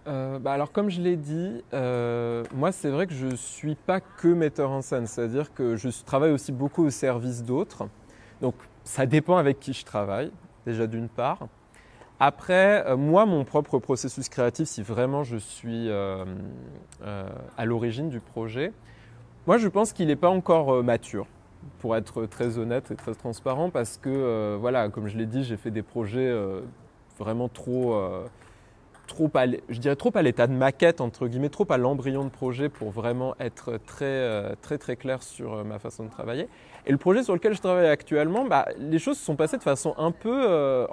Alors comme je l'ai dit, moi c'est vrai que je ne suis pas que metteur en scène, c'est-à-dire que je travaille aussi beaucoup au service d'autres. Donc ça dépend avec qui je travaille, déjà d'une part. Après, moi mon propre processus créatif, si vraiment je suis à l'origine du projet, moi je pense qu'il n'est pas encore mature, pour être très honnête et très transparent, parce que voilà, comme je l'ai dit, j'ai fait des projets vraiment je dirais trop à l'état de maquette, entre guillemets, trop à l'embryon de projet pour vraiment être très clair sur ma façon de travailler. Et le projet sur lequel je travaille actuellement, les choses se sont passées de façon un peu...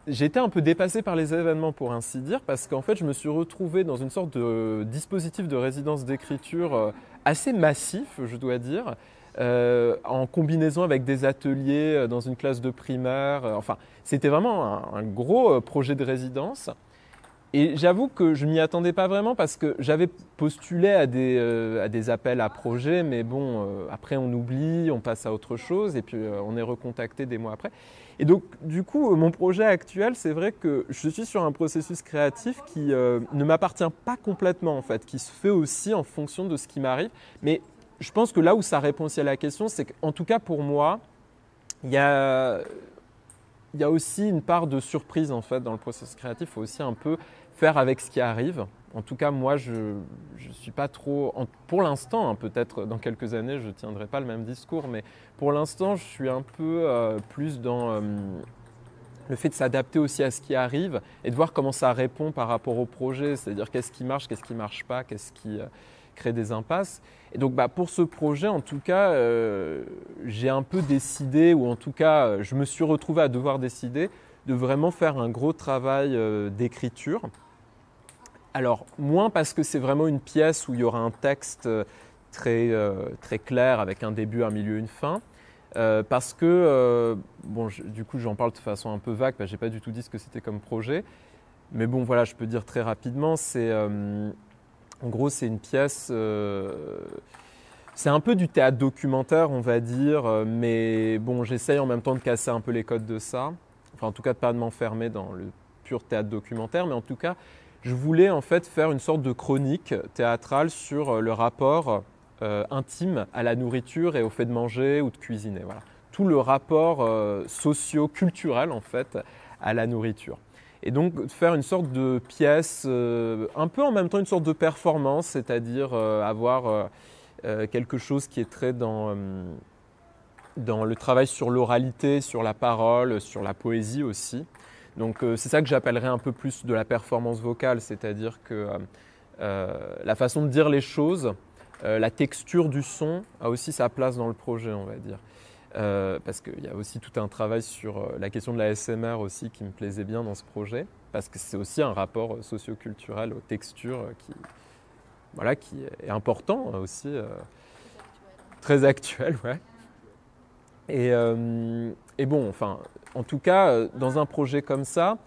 j'ai été un peu dépassé par les événements, pour ainsi dire, parce qu'en fait, je me suis retrouvé dans une sorte de dispositif de résidence d'écriture assez massif, je dois dire, en combinaison avec des ateliers dans une classe de primaire. C'était vraiment un gros projet de résidence. Et j'avoue que je ne m'y attendais pas vraiment parce que j'avais postulé à des appels à projets, mais bon, après on oublie, on passe à autre chose et puis on est recontacté des mois après. Et donc du coup, mon projet actuel, c'est vrai que je suis sur un processus créatif qui ne m'appartient pas complètement en fait, qui se fait aussi en fonction de ce qui m'arrive. Mais je pense que là où ça répond aussi à la question, c'est qu'en tout cas pour moi, il y a, il y a aussi une part de surprise en fait dans le processus créatif. Il faut aussi un peu faire avec ce qui arrive. En tout cas, moi, je ne suis pas trop... Pour l'instant, hein, peut-être dans quelques années, je ne tiendrai pas le même discours, mais pour l'instant, je suis un peu plus dans le fait de s'adapter aussi à ce qui arrive et de voir comment ça répond par rapport au projet, c'est-à-dire qu'est-ce qui marche, qu'est-ce qui ne marche pas, qu'est-ce qui crée des impasses. Et donc pour ce projet, en tout cas, j'ai un peu décidé, ou en tout cas, je me suis retrouvé à devoir décider de vraiment faire un gros travail d'écriture. Alors, moins parce que c'est vraiment une pièce où il y aura un texte très clair avec un début, un milieu, une fin. Parce que, du coup, j'en parle de façon un peu vague, je n'ai pas du tout dit ce que c'était comme projet. Mais bon, voilà, je peux dire très rapidement, en gros, c'est une pièce, c'est un peu du théâtre documentaire, on va dire, mais bon, j'essaye en même temps de casser un peu les codes de ça. Enfin, en tout cas, de ne pas m'enfermer dans le pur théâtre documentaire, mais en tout cas, je voulais en fait faire une sorte de chronique théâtrale sur le rapport intime à la nourriture et au fait de manger ou de cuisiner. Voilà. Tout le rapport socio-culturel en fait à la nourriture. Et donc faire une sorte de pièce, un peu en même temps une sorte de performance, c'est-à-dire avoir quelque chose qui est très dans le travail sur l'oralité, sur la parole, sur la poésie aussi. Donc c'est ça que j'appellerais un peu plus de la performance vocale, c'est-à-dire que la façon de dire les choses, la texture du son a aussi sa place dans le projet, on va dire. Parce qu'il y a aussi tout un travail sur la question de la SMR aussi qui me plaisait bien dans ce projet, parce que c'est aussi un rapport socio-culturel aux textures qui est important aussi, très actuel, ouais. Et bon, enfin, en tout cas, dans un projet comme ça,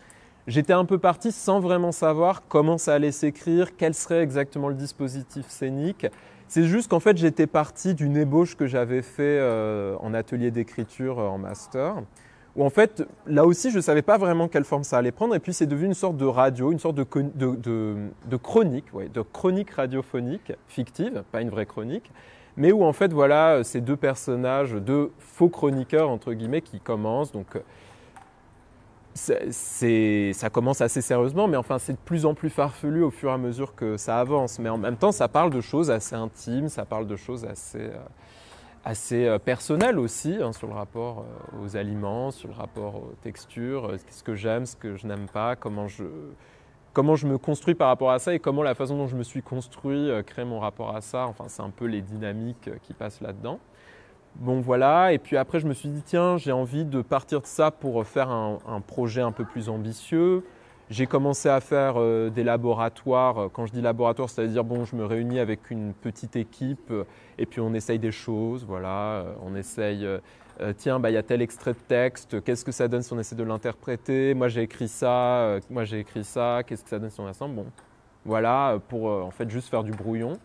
j'étais un peu parti sans vraiment savoir comment ça allait s'écrire, quel serait exactement le dispositif scénique. C'est juste qu'en fait, j'étais parti d'une ébauche que j'avais fait en atelier d'écriture en master, où en fait, là aussi, je ne savais pas vraiment quelle forme ça allait prendre, et puis c'est devenu une sorte de radio, une sorte de chronique, ouais, de chronique radiophonique, fictive, pas une vraie chronique, mais où en fait, voilà, ces deux personnages, deux faux chroniqueurs, entre guillemets, qui commencent, donc ça commence assez sérieusement, mais enfin c'est de plus en plus farfelu au fur et à mesure que ça avance. Mais en même temps, ça parle de choses assez intimes, ça parle de choses assez personnelles aussi, hein, sur le rapport aux aliments, sur le rapport aux textures, ce que j'aime, ce que je n'aime pas, comment je me construis par rapport à ça et comment la façon dont je me suis construit crée mon rapport à ça. Enfin, c'est un peu les dynamiques qui passent là-dedans. Bon voilà, et puis après je me suis dit tiens, j'ai envie de partir de ça pour faire un projet un peu plus ambitieux. J'ai commencé à faire des laboratoires. Quand je dis laboratoire, c'est-à-dire bon, je me réunis avec une petite équipe et puis on essaye des choses, voilà. On essaye, tiens, il y a tel extrait de texte, qu'est-ce que ça donne si on essaie de l'interpréter? Moi j'ai écrit ça, qu'est-ce que ça donne si on assemble? Bon, voilà, pour en fait juste faire du brouillon.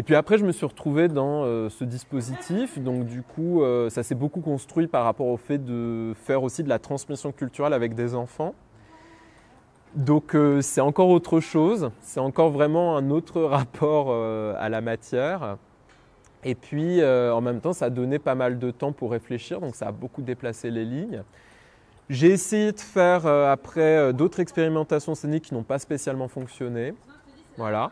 Et puis après, je me suis retrouvé dans ce dispositif. Donc du coup, ça s'est beaucoup construit par rapport au fait de faire aussi de la transmission culturelle avec des enfants. Donc c'est encore autre chose, c'est encore vraiment un autre rapport à la matière. Et puis en même temps, ça a donné pas mal de temps pour réfléchir, donc ça a beaucoup déplacé les lignes. J'ai essayé de faire après d'autres expérimentations scéniques qui n'ont pas spécialement fonctionné. Voilà.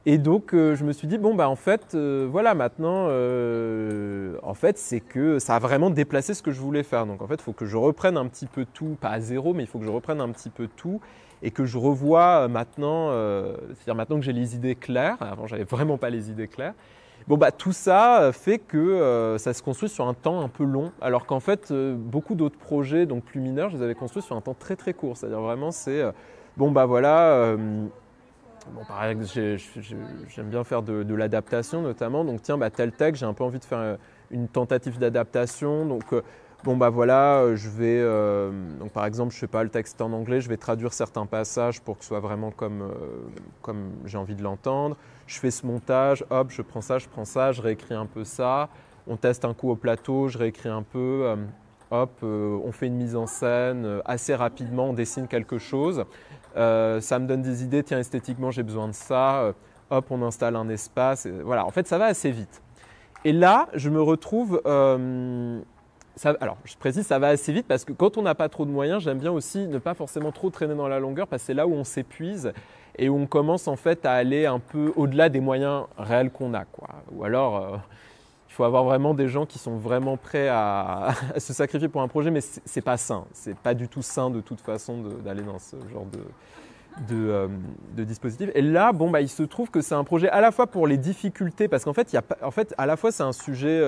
Et donc je me suis dit, bon, bah, en fait, voilà, maintenant, en fait, c'est que ça a vraiment déplacé ce que je voulais faire. Donc en fait, il faut que je reprenne un petit peu tout, pas à zéro, mais il faut que je reprenne un petit peu tout et que je revoie maintenant, c'est-à-dire maintenant que j'ai les idées claires, avant j'avais vraiment pas les idées claires. Bon, bah, tout ça fait que ça se construit sur un temps un peu long, alors qu'en fait, beaucoup d'autres projets, donc plus mineurs, je les avais construits sur un temps très très court. C'est-à-dire vraiment, c'est, bon, bah voilà, bon, par exemple, j'aime bien faire de l'adaptation notamment, donc tiens, bah, tel texte, j'ai un peu envie de faire une tentative d'adaptation, donc bon, bah voilà, je vais, donc par exemple, je sais pas, le texte en anglais, je vais traduire certains passages pour que ce soit vraiment comme j'ai envie de l'entendre. Je fais ce montage, hop, je prends ça, je réécris un peu ça. On teste un coup au plateau, je réécris un peu, hop, on fait une mise en scène assez rapidement, on dessine quelque chose. Ça me donne des idées, tiens, esthétiquement, j'ai besoin de ça. Hop, on installe un espace. Voilà, en fait, ça va assez vite. Et là, je me retrouve alors, je précise, ça va assez vite parce que quand on n'a pas trop de moyens, j'aime bien aussi ne pas forcément trop traîner dans la longueur parce que c'est là où on s'épuise et où on commence en fait à aller un peu au-delà des moyens réels qu'on a, quoi. Ou alors, il faut avoir vraiment des gens qui sont vraiment prêts à se sacrifier pour un projet, mais c'est pas sain. C'est pas du tout sain de toute façon d'aller dans ce genre de dispositif. Et là, bon, bah, il se trouve que c'est un projet à la fois pour les difficultés, parce qu'en fait, à la fois c'est un sujet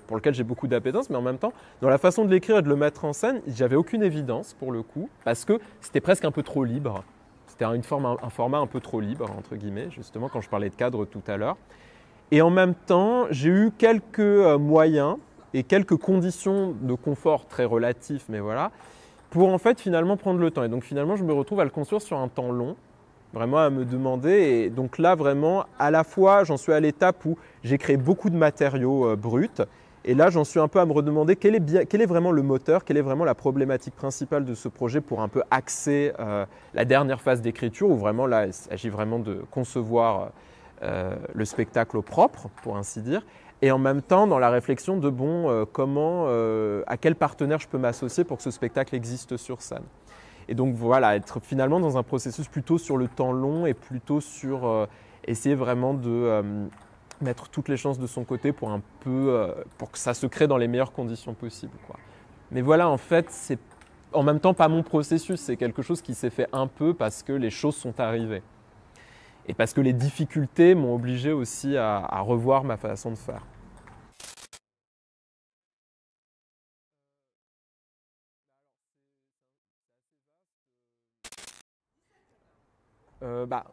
pour lequel j'ai beaucoup d'appétence, mais en même temps, dans la façon de l'écrire et de le mettre en scène, j'avais aucune évidence pour le coup, parce que c'était presque un peu trop libre. C'était un format un peu trop libre, entre guillemets, justement, quand je parlais de cadre tout à l'heure. Et en même temps, j'ai eu quelques moyens et quelques conditions de confort très relatifs, mais voilà, pour en fait finalement prendre le temps. Et donc finalement, je me retrouve à le construire sur un temps long, vraiment à me demander. Et donc là, vraiment, à la fois, j'en suis à l'étape où j'ai créé beaucoup de matériaux bruts. Et là, j'en suis un peu à me redemander quel est vraiment le moteur, quelle est vraiment la problématique principale de ce projet pour un peu axer la dernière phase d'écriture, où vraiment là, il s'agit vraiment de concevoir le spectacle au propre, pour ainsi dire. Et en même temps, dans la réflexion de bon, à quel partenaire je peux m'associer pour que ce spectacle existe sur scène. Et donc voilà, être finalement dans un processus plutôt sur le temps long et plutôt sur essayer vraiment de mettre toutes les chances de son côté pour pour que ça se crée dans les meilleures conditions possibles, quoi. Mais voilà, en fait, c'est en même temps pas mon processus, c'est quelque chose qui s'est fait un peu parce que les choses sont arrivées. Et parce que les difficultés m'ont obligé aussi à revoir ma façon de faire.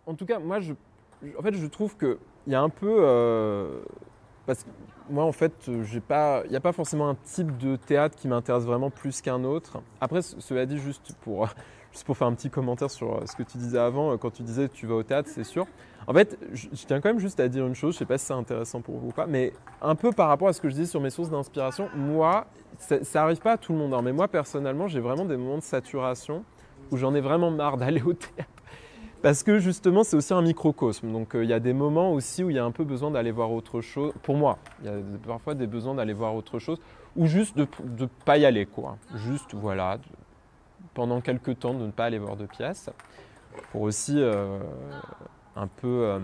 En tout cas, moi, en fait, je trouve qu'il y a un peu... parce que moi, en fait, il n'y a pas forcément un type de théâtre qui m'intéresse vraiment plus qu'un autre. Après, cela dit, juste pour faire un petit commentaire sur ce que tu disais avant, quand tu disais que tu vas au théâtre, c'est sûr. En fait, je tiens quand même juste à dire une chose, je ne sais pas si c'est intéressant pour vous ou pas, mais un peu par rapport à ce que je disais sur mes sources d'inspiration, moi, ça n'arrive pas à tout le monde, hein, mais moi, personnellement, j'ai vraiment des moments de saturation où j'en ai vraiment marre d'aller au théâtre. Parce que justement, c'est aussi un microcosme. Donc, il y a des moments aussi où il y a un peu besoin d'aller voir autre chose. Pour moi, il y a parfois des besoins d'aller voir autre chose ou juste de ne pas y aller, quoi. Juste, voilà, pendant quelques temps, de ne pas aller voir de pièces. Pour aussi un peu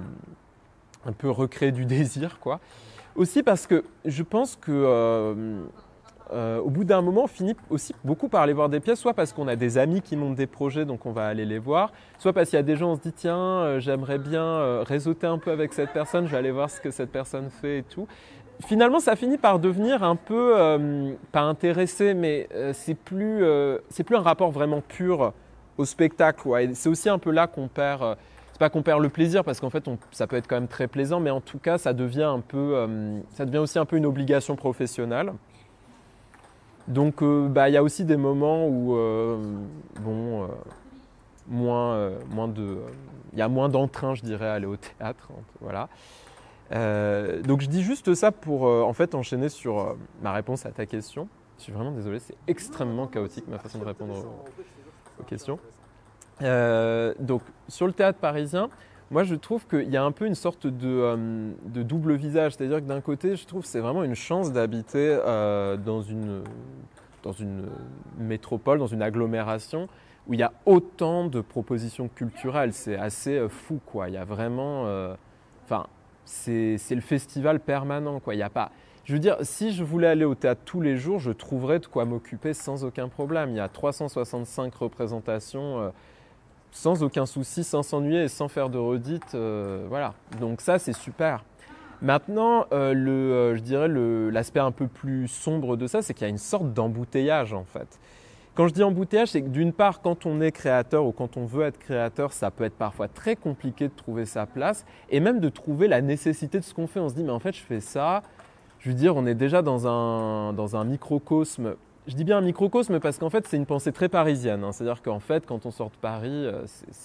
recréer du désir, quoi. Aussi parce que je pense que au bout d'un moment, on finit aussi beaucoup par aller voir des pièces, soit parce qu'on a des amis qui montent des projets, donc on va aller les voir, soit parce qu'il y a des gens, on se dit tiens, j'aimerais bien réseauter un peu avec cette personne, je vais aller voir ce que cette personne fait et tout. Finalement, ça finit par devenir un peu, pas intéressé, mais c'est plus un rapport vraiment pur au spectacle. Ouais. C'est aussi un peu là qu'on perd, c'est pas qu'on perd le plaisir, parce qu'en fait, ça peut être quand même très plaisant, mais en tout cas, ça devient aussi un peu une obligation professionnelle. Donc, il y a aussi des moments où, il y a moins d'entrain, je dirais, à aller au théâtre. Voilà. Donc, je dis juste ça pour en fait enchaîner sur ma réponse à ta question. Je suis vraiment désolé, c'est extrêmement chaotique ma façon de répondre aux questions. Donc, sur le théâtre parisien, moi je trouve qu'il y a un peu une sorte de double visage. C'est-à-dire que d'un côté, je trouve que c'est vraiment une chance d'habiter dans une métropole, dans une agglomération où il y a autant de propositions culturelles. C'est assez fou, quoi. Il y a vraiment. Enfin, c'est le festival permanent, quoi. Il y a pas. Je veux dire, si je voulais aller au théâtre tous les jours, je trouverais de quoi m'occuper sans aucun problème. Il y a 365 représentations sans aucun souci, sans s'ennuyer et sans faire de redites. Voilà. Donc ça, c'est super. Maintenant, je dirais l'aspect un peu plus sombre de ça, c'est qu'il y a une sorte d'embouteillage en fait. Quand je dis embouteillage, c'est que d'une part, quand on est créateur ou quand on veut être créateur, ça peut être parfois très compliqué de trouver sa place et même de trouver la nécessité de ce qu'on fait. On se dit, mais en fait, je fais ça. Je veux dire, on est déjà dans un microcosme. Je dis bien un microcosme parce qu'en fait, c'est une pensée très parisienne. Hein. C'est-à-dire qu'en fait, quand on sort de Paris,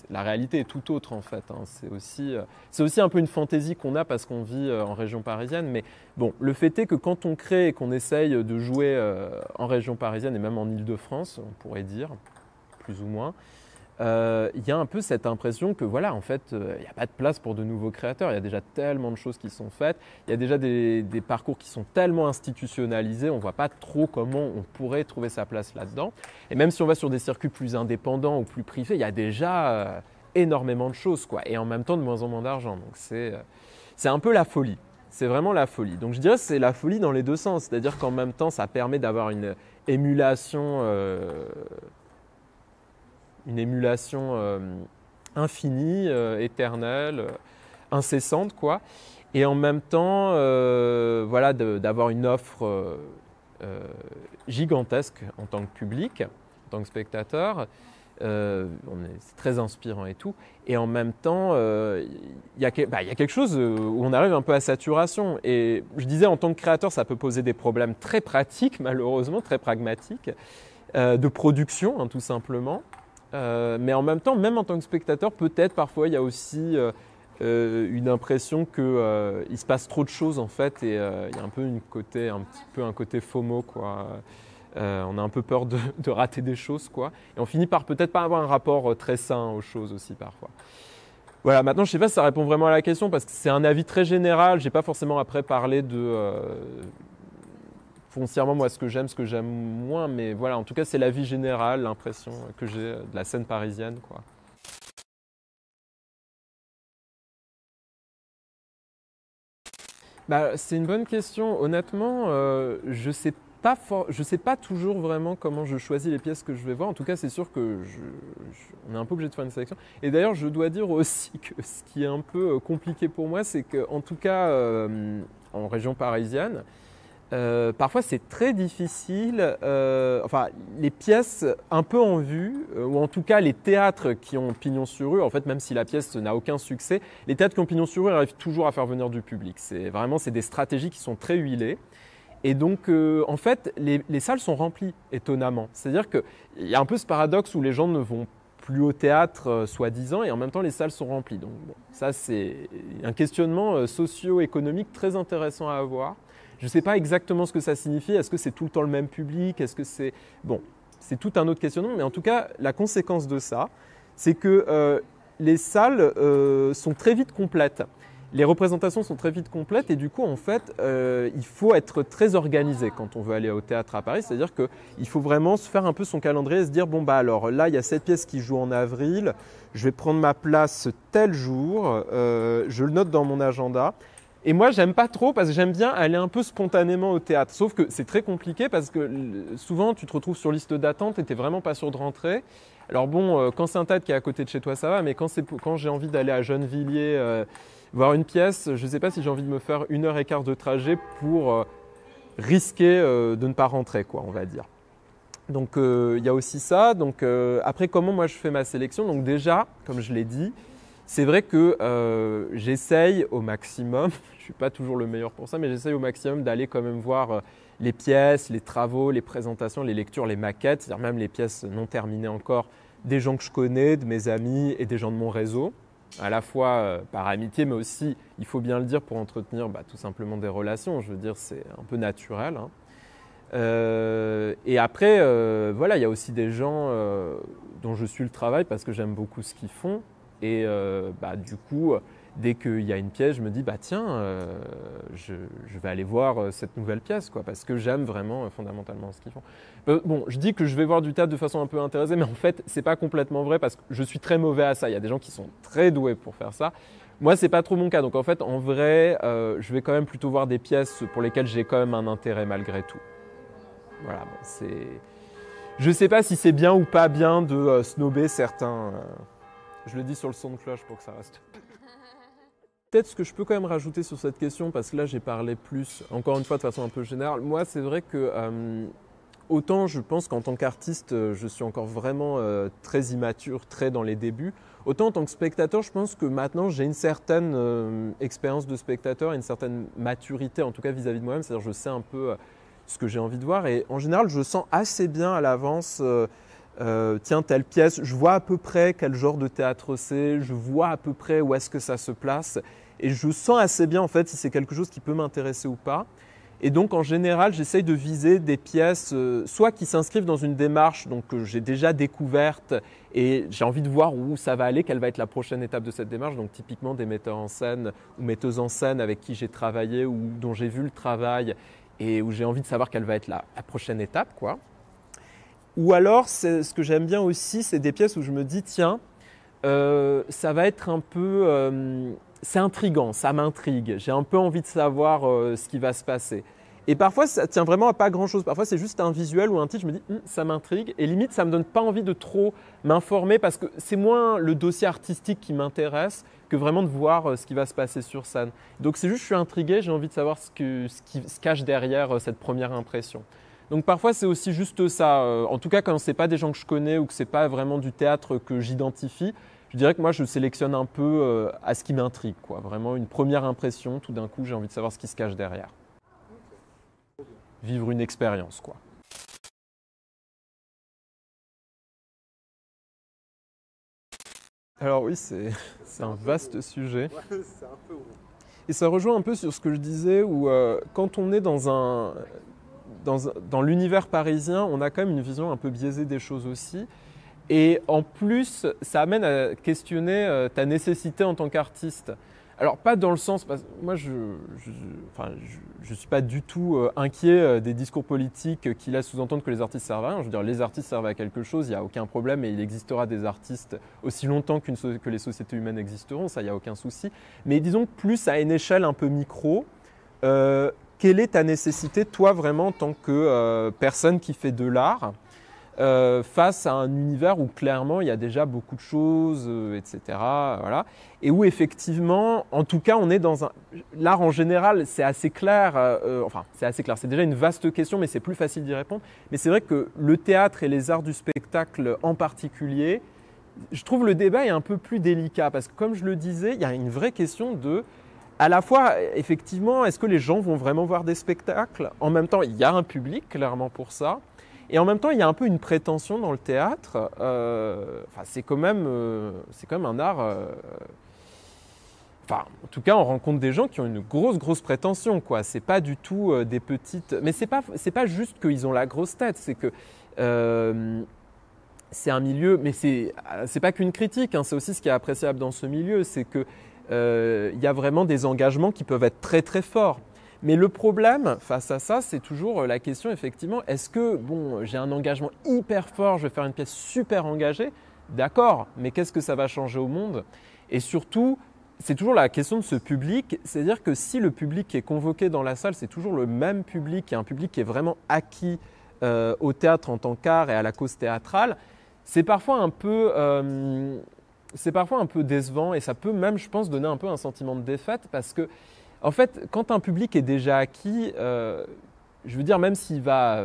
la réalité est tout autre en fait. Hein. C'est aussi un peu une fantaisie qu'on a parce qu'on vit en région parisienne. Mais bon, le fait est que quand on crée et qu'on essaye de jouer en région parisienne et même en Île-de-France, on pourrait dire, plus ou moins, il y a un peu cette impression que voilà, en fait, il n'y a pas de place pour de nouveaux créateurs. Il y a déjà tellement de choses qui sont faites. Il y a déjà des parcours qui sont tellement institutionnalisés. On ne voit pas trop comment on pourrait trouver sa place là-dedans. Et même si on va sur des circuits plus indépendants ou plus privés, il y a déjà énormément de choses, quoi. Et en même temps, de moins en moins d'argent. Donc c'est un peu la folie. C'est vraiment la folie. Donc je dirais que c'est la folie dans les deux sens. C'est-à-dire qu'en même temps, ça permet d'avoir une émulation infinie, éternelle, incessante, quoi. Et en même temps, voilà, d'avoir une offre gigantesque en tant que public, en tant que spectateur. C'est très inspirant et tout. Et en même temps, il y a quelque chose où on arrive un peu à saturation. Et je disais, en tant que créateur, ça peut poser des problèmes très pratiques, malheureusement, très pragmatiques, de production, hein, tout simplement. Mais en même temps, même en tant que spectateur, peut-être parfois il y a aussi une impression qu'il se passe trop de choses en fait, et il y a un peu un côté FOMO, quoi. On a un peu peur de rater des choses, quoi. Et on finit par peut-être pas avoir un rapport très sain aux choses aussi parfois. Voilà, maintenant je ne sais pas si ça répond vraiment à la question parce que c'est un avis très général. Je n'ai pas forcément après parlé foncièrement, moi, ce que j'aime moins, mais voilà, en tout cas, c'est la vie générale, l'impression que j'ai de la scène parisienne, quoi. Bah, c'est une bonne question. Honnêtement, je sais pas toujours vraiment comment je choisis les pièces que je vais voir. En tout cas, c'est sûr que on est un peu obligé de faire une sélection. Et d'ailleurs, je dois dire aussi que ce qui est un peu compliqué pour moi, c'est qu'en tout cas, en région parisienne, parfois c'est très difficile, enfin les pièces un peu en vue, ou en tout cas les théâtres qui ont pignon sur rue, en fait même si la pièce n'a aucun succès, les théâtres qui ont pignon sur rue arrivent toujours à faire venir du public. C'est des stratégies qui sont très huilées. Et donc en fait les salles sont remplies étonnamment. C'est-à-dire qu'il y a un peu ce paradoxe où les gens ne vont plus au théâtre soi-disant et en même temps les salles sont remplies. Donc bon, ça c'est un questionnement socio-économique très intéressant à avoir. Je ne sais pas exactement ce que ça signifie. Est-ce que c'est tout le temps le même public? Est-ce que c'est… Bon, c'est tout un autre questionnement. Mais en tout cas, la conséquence de ça, c'est que les salles sont très vite complètes. Les représentations sont très vite complètes et du coup, en fait, il faut être très organisé quand on veut aller au théâtre à Paris. C'est-à-dire qu'il faut vraiment se faire un peu son calendrier et se dire, bon, bah alors là, il y a cette pièce qui joue en avril, je vais prendre ma place tel jour, je le note dans mon agenda. Et moi, j'aime pas trop parce que j'aime bien aller un peu spontanément au théâtre. Sauf que c'est très compliqué parce que souvent, tu te retrouves sur liste d'attente et tu n'es vraiment pas sûr de rentrer. Alors bon, quand c'est un théâtre qui est à côté de chez toi, ça va. Mais quand j'ai envie d'aller à Gennevilliers voir une pièce, je ne sais pas si j'ai envie de me faire 1h15 de trajet pour risquer de ne pas rentrer, quoi, on va dire. Donc il y a aussi ça. Donc après, comment moi je fais ma sélection? Donc déjà, comme je l'ai dit, c'est vrai que j'essaye au maximum, je ne suis pas toujours le meilleur pour ça, mais j'essaye au maximum d'aller quand même voir les pièces, les travaux, les présentations, les lectures, les maquettes, c'est-à-dire même les pièces non terminées encore, des gens que je connais, de mes amis et des gens de mon réseau, à la fois par amitié, mais aussi, il faut bien le dire, pour entretenir tout simplement des relations. Je veux dire, c'est un peu naturel, hein. Et après, voilà, il y a aussi des gens dont je suis le travail parce que j'aime beaucoup ce qu'ils font. Et du coup, dès qu'il y a une pièce, je me dis, tiens, je vais aller voir cette nouvelle pièce, quoi, parce que j'aime vraiment fondamentalement ce qu'ils font. Bon, je dis que je vais voir du théâtre de façon un peu intéressée, mais en fait, c'est pas complètement vrai parce que je suis très mauvais à ça. Il y a des gens qui sont très doués pour faire ça. Moi, c'est pas trop mon cas. Donc en fait, en vrai, je vais quand même plutôt voir des pièces pour lesquelles j'ai quand même un intérêt malgré tout. Voilà, bon, c'est... Je sais pas si c'est bien ou pas bien de snober certains... Je le dis sur le son de cloche pour que ça reste. Peut-être ce que je peux quand même rajouter sur cette question, parce que là j'ai parlé plus, encore une fois de façon un peu générale, moi c'est vrai que autant je pense qu'en tant qu'artiste je suis encore vraiment très immature, très dans les débuts, autant en tant que spectateur je pense que maintenant j'ai une certaine expérience de spectateur, une certaine maturité en tout cas vis-à-vis de moi-même, c'est-à-dire je sais un peu ce que j'ai envie de voir et en général je sens assez bien à l'avance tiens, telle pièce, je vois à peu près quel genre de théâtre c'est, je vois à peu près où est-ce que ça se place et je sens assez bien en fait si c'est quelque chose qui peut m'intéresser ou pas. Et donc en général, j'essaye de viser des pièces soit qui s'inscrivent dans une démarche donc, que j'ai déjà découverte et j'ai envie de voir où ça va aller, quelle va être la prochaine étape de cette démarche. Donc typiquement des metteurs en scène ou metteuses en scène avec qui j'ai travaillé ou dont j'ai vu le travail et où j'ai envie de savoir quelle va être la prochaine étape, quoi. Ou alors, ce que j'aime bien aussi, c'est des pièces où je me dis, tiens, ça va être un peu... c'est intriguant, ça m'intrigue. J'ai un peu envie de savoir ce qui va se passer. Et parfois, ça tient vraiment à pas grand-chose. Parfois, c'est juste un visuel ou un titre, je me dis, ça m'intrigue. Et limite, ça me donne pas envie de trop m'informer parce que c'est moins le dossier artistique qui m'intéresse que vraiment de voir ce qui va se passer sur scène. Donc, c'est juste, je suis intrigué, j'ai envie de savoir ce qui se cache derrière cette première impression. Donc parfois c'est aussi juste ça, en tout cas quand ce n'est pas des gens que je connais ou que ce n'est pas vraiment du théâtre que j'identifie, je dirais que moi je sélectionne un peu à ce qui m'intrigue, quoi. Vraiment une première impression, tout d'un coup j'ai envie de savoir ce qui se cache derrière. Vivre une expérience, quoi. Alors oui, c'est un vaste sujet. Et ça rejoint un peu sur ce que je disais où quand on est dans l'univers parisien, on a quand même une vision un peu biaisée des choses aussi. Et en plus, ça amène à questionner ta nécessité en tant qu'artiste. Alors, pas dans le sens... Moi, je ne suis pas du tout inquiet des discours politiques qui laissent sous-entendre que les artistes servent à rien. Je veux dire, les artistes servent à quelque chose, il n'y a aucun problème et il existera des artistes aussi longtemps que les sociétés humaines existeront, ça, il n'y a aucun souci. Mais disons plus à une échelle un peu micro, quelle est ta nécessité, toi, vraiment, en tant que personne qui fait de l'art, face à un univers où, clairement, il y a déjà beaucoup de choses, etc. Voilà. Et où, effectivement, en tout cas, on est dans un... L'art, en général, c'est assez clair. C'est assez clair. C'est déjà une vaste question, mais c'est plus facile d'y répondre. Mais c'est vrai que le théâtre et les arts du spectacle en particulier, je trouve le débat est un peu plus délicat. Parce que, comme je le disais, il y a une vraie question de... À la fois, effectivement, est-ce que les gens vont vraiment voir des spectacles? En même temps, il y a un public, clairement, pour ça. Et en même temps, il y a un peu une prétention dans le théâtre. C'est quand même un art... en tout cas, on rencontre des gens qui ont une grosse prétention, quoi. C'est pas du tout des petites... Mais c'est pas juste qu'ils ont la grosse tête, c'est que... c'est un milieu... Mais c'est pas qu'une critique, hein, c'est aussi ce qui est appréciable dans ce milieu, c'est que y a vraiment des engagements qui peuvent être très forts. Mais le problème face à ça, c'est toujours la question effectivement, est-ce que j'ai un engagement hyper fort, je vais faire une pièce super engagée, d'accord, mais qu'est-ce que ça va changer au monde? Et surtout, c'est toujours la question de ce public, c'est-à-dire que si le public qui est convoqué dans la salle, c'est toujours le même public, et un public qui est vraiment acquis au théâtre en tant qu'art et à la cause théâtrale, c'est parfois un peu décevant et ça peut même, je pense, donner un peu un sentiment de défaite parce que, en fait, quand un public est déjà acquis, je veux dire, même s'il va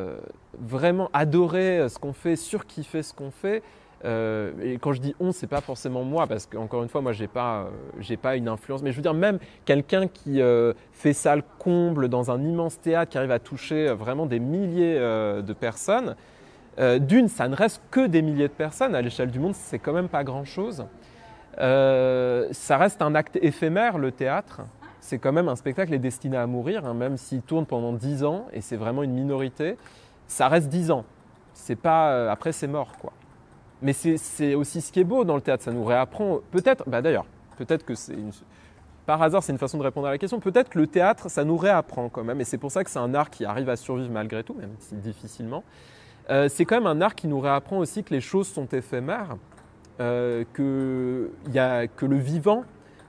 vraiment adorer ce qu'on fait, surkiffer ce qu'on fait, et quand je dis on, c'est pas forcément moi parce qu'encore une fois, moi, j'ai pas une influence, mais je veux dire, même quelqu'un qui fait salle comble dans un immense théâtre, qui arrive à toucher vraiment des milliers de personnes, d'une, ça ne reste que des milliers de personnes. À l'échelle du monde, c'est quand même pas grand-chose. Ça reste un acte éphémère, le théâtre. C'est quand même un spectacle qui est destiné à mourir, hein, même s'il tourne pendant 10 ans, et c'est vraiment une minorité. Ça reste 10 ans. C'est pas, après, c'est mort, quoi. Mais c'est aussi ce qui est beau dans le théâtre, ça nous réapprend, peut-être, d'ailleurs, peut-être que par hasard, c'est une façon de répondre à la question. Peut-être que le théâtre, ça nous réapprend quand même, et c'est pour ça que c'est un art qui arrive à survivre malgré tout, même si difficilement. C'est quand même un art qui nous réapprend aussi que les choses sont éphémères, que le vivant,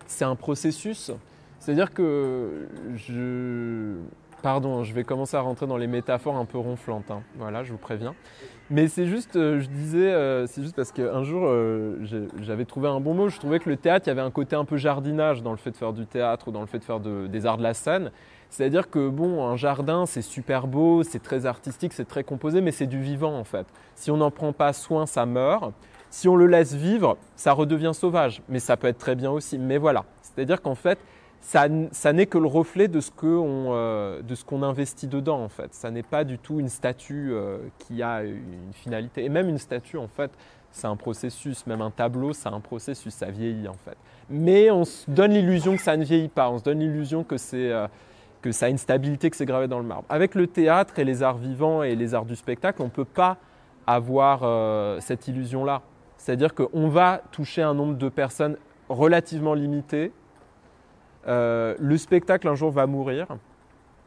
c'est un processus. C'est-à-dire que Pardon, je vais commencer à rentrer dans les métaphores un peu ronflantes, hein. Voilà, je vous préviens. Mais c'est juste, je disais, c'est juste parce qu'un jour, j'avais trouvé un bon mot. Je trouvais que le théâtre, il y avait un côté un peu jardinage dans le fait de faire du théâtre ou dans le fait de faire des arts de la scène. C'est-à-dire que bon, un jardin, c'est super beau, c'est très artistique, c'est très composé, mais c'est du vivant en fait. Si on n'en prend pas soin, ça meurt. Si on le laisse vivre, ça redevient sauvage. Mais ça peut être très bien aussi. Mais voilà, c'est-à-dire qu'en fait, ça n'est que le reflet de ce qu'on investit dedans en fait. Ça n'est pas du tout une statue qui a une finalité. Et même une statue en fait, c'est un processus. Même un tableau, c'est un processus. Ça vieillit en fait. Mais on se donne l'illusion que ça ne vieillit pas. On se donne l'illusion que ça a une stabilité, que c'est gravé dans le marbre. Avec le théâtre et les arts vivants et les arts du spectacle, on ne peut pas avoir cette illusion-là. C'est-à-dire qu'on va toucher un nombre de personnes relativement limité. Le spectacle un jour va mourir,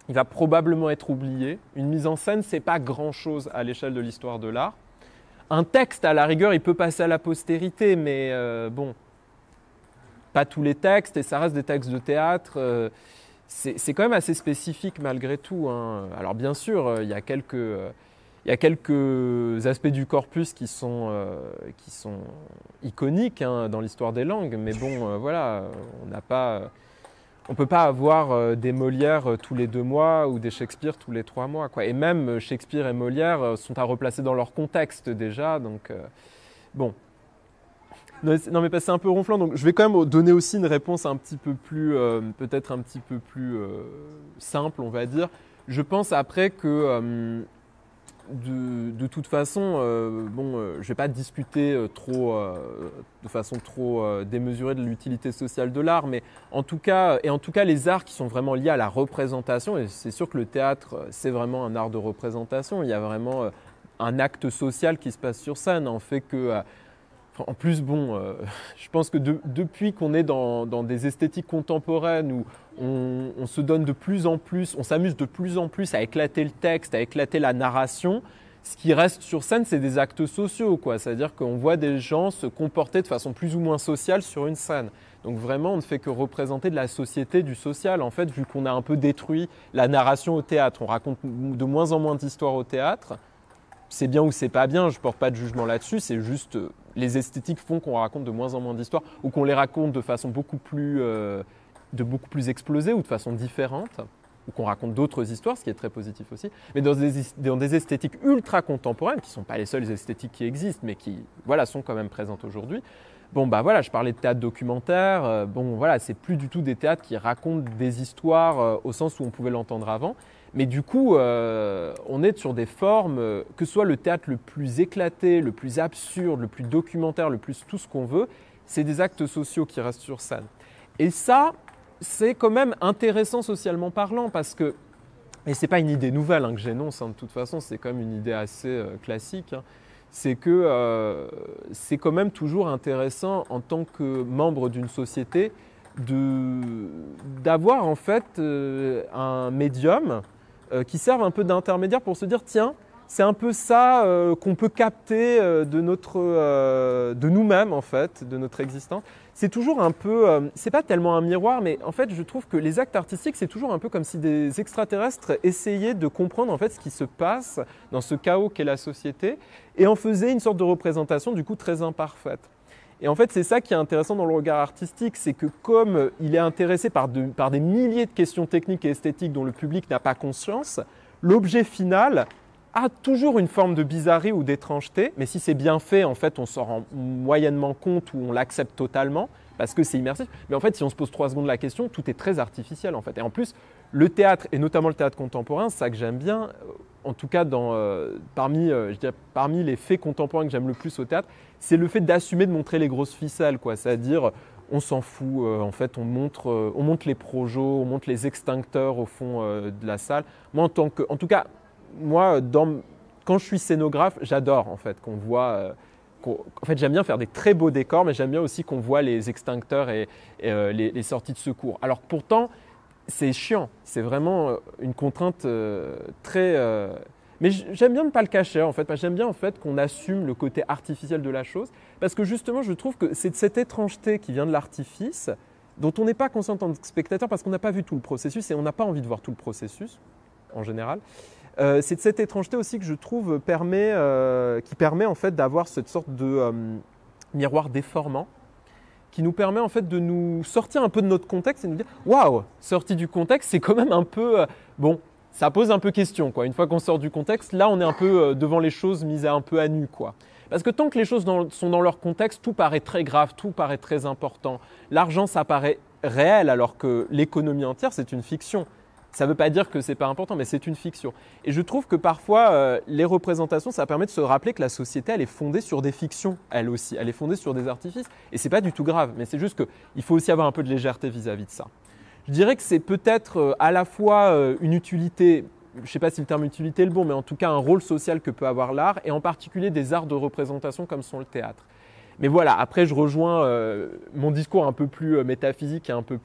il va probablement être oublié. Une mise en scène, c'est pas grand-chose à l'échelle de l'histoire de l'art. Un texte, à la rigueur, il peut passer à la postérité, mais bon, pas tous les textes, et ça reste des textes de théâtre. C'est quand même assez spécifique malgré tout, hein. Alors bien sûr, il y a quelques aspects du corpus qui sont iconiques hein, dans l'histoire des langues, mais bon, voilà, on ne peut pas avoir des Molières tous les 2 mois ou des Shakespeare tous les 3 mois, quoi. Et même Shakespeare et Molière sont à replacer dans leur contexte déjà, donc bon. Non mais c'est un peu ronflant, donc je vais quand même donner aussi une réponse un petit peu plus, peut-être un petit peu plus simple, on va dire. Je pense après que de toute façon, je ne vais pas discuter de façon trop démesurée de l'utilité sociale de l'art, mais en tout cas les arts qui sont vraiment liés à la représentation, et c'est sûr que le théâtre, c'est vraiment un art de représentation, il y a vraiment un acte social qui se passe sur scène, en fait que... En plus, je pense que depuis qu'on est dans des esthétiques contemporaines où on se donne de plus en plus, on s'amuse de plus en plus à éclater le texte, à éclater la narration, ce qui reste sur scène, c'est des actes sociaux, quoi. C'est-à-dire qu'on voit des gens se comporter de façon plus ou moins sociale sur une scène. Donc vraiment, on ne fait que représenter de la société, du social, en fait, vu qu'on a un peu détruit la narration au théâtre. On raconte de moins en moins d'histoires au théâtre. C'est bien ou c'est pas bien, je ne porte pas de jugement là-dessus, c'est juste les esthétiques font qu'on raconte de moins en moins d'histoires ou qu'on les raconte de façon beaucoup plus explosée ou de façon différente ou qu'on raconte d'autres histoires, ce qui est très positif aussi, mais dans des esthétiques ultra contemporaines, qui ne sont pas les seules esthétiques qui existent, mais qui sont quand même présentes aujourd'hui. Je parlais de théâtre documentaire, c'est plus du tout des théâtres qui racontent des histoires au sens où on pouvait l'entendre avant. Mais du coup, on est sur des formes, que ce soit le théâtre le plus éclaté, le plus absurde, le plus documentaire, le plus tout ce qu'on veut, c'est des actes sociaux qui restent sur scène. Et ça, c'est quand même intéressant socialement parlant parce que, et ce n'est pas une idée nouvelle que j'énonce, de toute façon, c'est quand même une idée assez classique, c'est que c'est quand même toujours intéressant en tant que membre d'une société d'avoir en fait un médium qui servent un peu d'intermédiaire pour se dire tiens, c'est un peu ça qu'on peut capter de nous-mêmes en fait, de notre existence. C'est toujours un peu, c'est pas tellement un miroir, mais en fait je trouve que les actes artistiques c'est toujours un peu comme si des extraterrestres essayaient de comprendre en fait ce qui se passe dans ce chaos qu'est la société et en faisaient une sorte de représentation du coup très imparfaite. Et en fait, c'est ça qui est intéressant dans le regard artistique, c'est que comme il est intéressé par des milliers de questions techniques et esthétiques dont le public n'a pas conscience, l'objet final a toujours une forme de bizarrerie ou d'étrangeté, mais si c'est bien fait, en fait, on s'en rend moyennement compte ou on l'accepte totalement, parce que c'est immersif. Mais en fait, si on se pose 3 secondes la question, tout est très artificiel, en fait. Et en plus, le théâtre, et notamment le théâtre contemporain, c'est ça que j'aime bien, en tout cas parmi les faits contemporains que j'aime le plus au théâtre, c'est le fait d'assumer de montrer les grosses ficelles, quoi. C'est-à-dire, on s'en fout, en fait, on montre les projets, on montre les extincteurs au fond de la salle. Moi, quand je suis scénographe, j'adore en fait qu'on voit En fait, j'aime bien faire des très beaux décors, mais j'aime bien aussi qu'on voit les extincteurs et les sorties de secours. Alors pourtant, c'est chiant, c'est vraiment une contrainte très... Mais j'aime bien ne pas le cacher en fait, j'aime bien en fait qu'on assume le côté artificiel de la chose, parce que justement je trouve que c'est cette étrangeté qui vient de l'artifice, dont on n'est pas conscient en tant que spectateur, parce qu'on n'a pas vu tout le processus et on n'a pas envie de voir tout le processus en général. C'est cette étrangeté aussi que je trouve qui permet en fait d'avoir cette sorte de miroir déformant, qui nous permet en fait de nous sortir un peu de notre contexte et de nous dire waouh, sorti du contexte, c'est quand même un peu bon, ça pose un peu question quoi. Une fois qu'on sort du contexte, là on est un peu devant les choses mises un peu à nu quoi. Parce que tant que les choses sont dans leur contexte, tout paraît très grave, tout paraît très important. L'argent ça paraît réel alors que l'économie entière c'est une fiction. Ça ne veut pas dire que ce n'est pas important, mais c'est une fiction. Et je trouve que parfois, les représentations, ça permet de se rappeler que la société, elle est fondée sur des fictions, elle aussi. Elle est fondée sur des artifices. Et ce n'est pas du tout grave, mais c'est juste qu'il faut aussi avoir un peu de légèreté vis-à-vis de ça. Je dirais que c'est peut-être à la fois une utilité, je ne sais pas si le terme utilité est le bon, mais en tout cas un rôle social que peut avoir l'art, et en particulier des arts de représentation comme sont le théâtre. Mais voilà, après je rejoins mon discours un peu plus métaphysique et un peu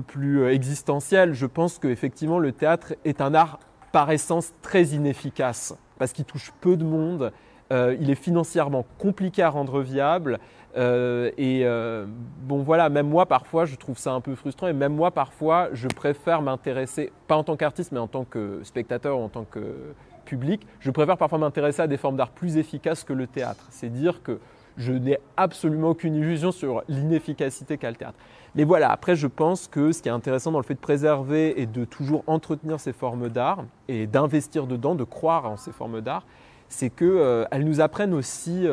plus existentiel. Je pense qu'effectivement le théâtre est un art par essence très inefficace parce qu'il touche peu de monde, il est financièrement compliqué à rendre viable bon voilà, même moi parfois je trouve ça un peu frustrant et même moi parfois je préfère m'intéresser, pas en tant qu'artiste mais en tant que spectateur ou en tant que public, je préfère parfois m'intéresser à des formes d'art plus efficaces que le théâtre. C'est dire que je n'ai absolument aucune illusion sur l'inefficacité qu'a le théâtre. Mais voilà, après je pense que ce qui est intéressant dans le fait de préserver et de toujours entretenir ces formes d'art et d'investir dedans, de croire en ces formes d'art, c'est qu'elles nous apprennent aussi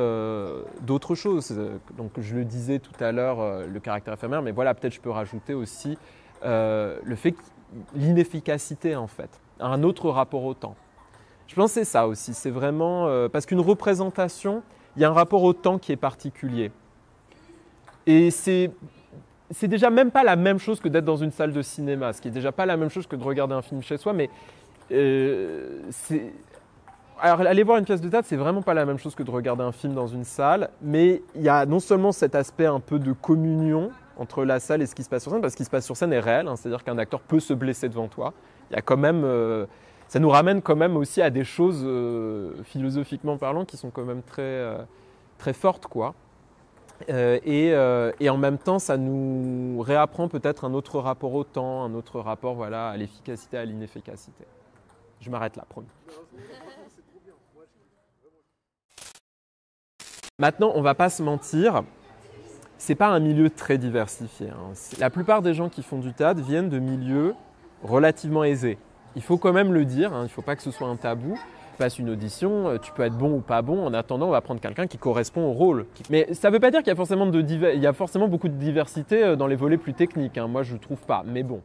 d'autres choses. Donc je le disais tout à l'heure, le caractère éphémère, mais voilà, peut-être je peux rajouter aussi le fait que l'inefficacité en fait, un autre rapport au temps. Je pense que c'est ça aussi, c'est vraiment… parce qu'une représentation, il y a un rapport au temps qui est particulier. Et c'est déjà même pas la même chose que d'être dans une salle de cinéma, ce qui est déjà pas la même chose que de regarder un film chez soi, mais alors aller voir une pièce de théâtre, c'est vraiment pas la même chose que de regarder un film dans une salle, mais il y a non seulement cet aspect un peu de communion entre la salle et ce qui se passe sur scène, parce que ce qui se passe sur scène est réel, hein, c'est-à-dire qu'un acteur peut se blesser devant toi. Il y a quand même… ça nous ramène quand même aussi à des choses, philosophiquement parlant, qui sont quand même très fortes, quoi. Et en même temps, ça nous réapprend peut-être un autre rapport au temps, un autre rapport voilà, à l'efficacité, à l'inefficacité. Je m'arrête là, promis. Maintenant, on ne va pas se mentir, ce n'est pas un milieu très diversifié. Hein. La plupart des gens qui font du théâtre viennent de milieux relativement aisés. Il faut quand même le dire, hein, il ne faut pas que ce soit un tabou. Tu passes une audition, tu peux être bon ou pas bon. En attendant, on va prendre quelqu'un qui correspond au rôle. Mais ça ne veut pas dire qu'il y a forcément beaucoup de diversité dans les volets plus techniques. Hein. Moi, je ne trouve pas. Mais bon,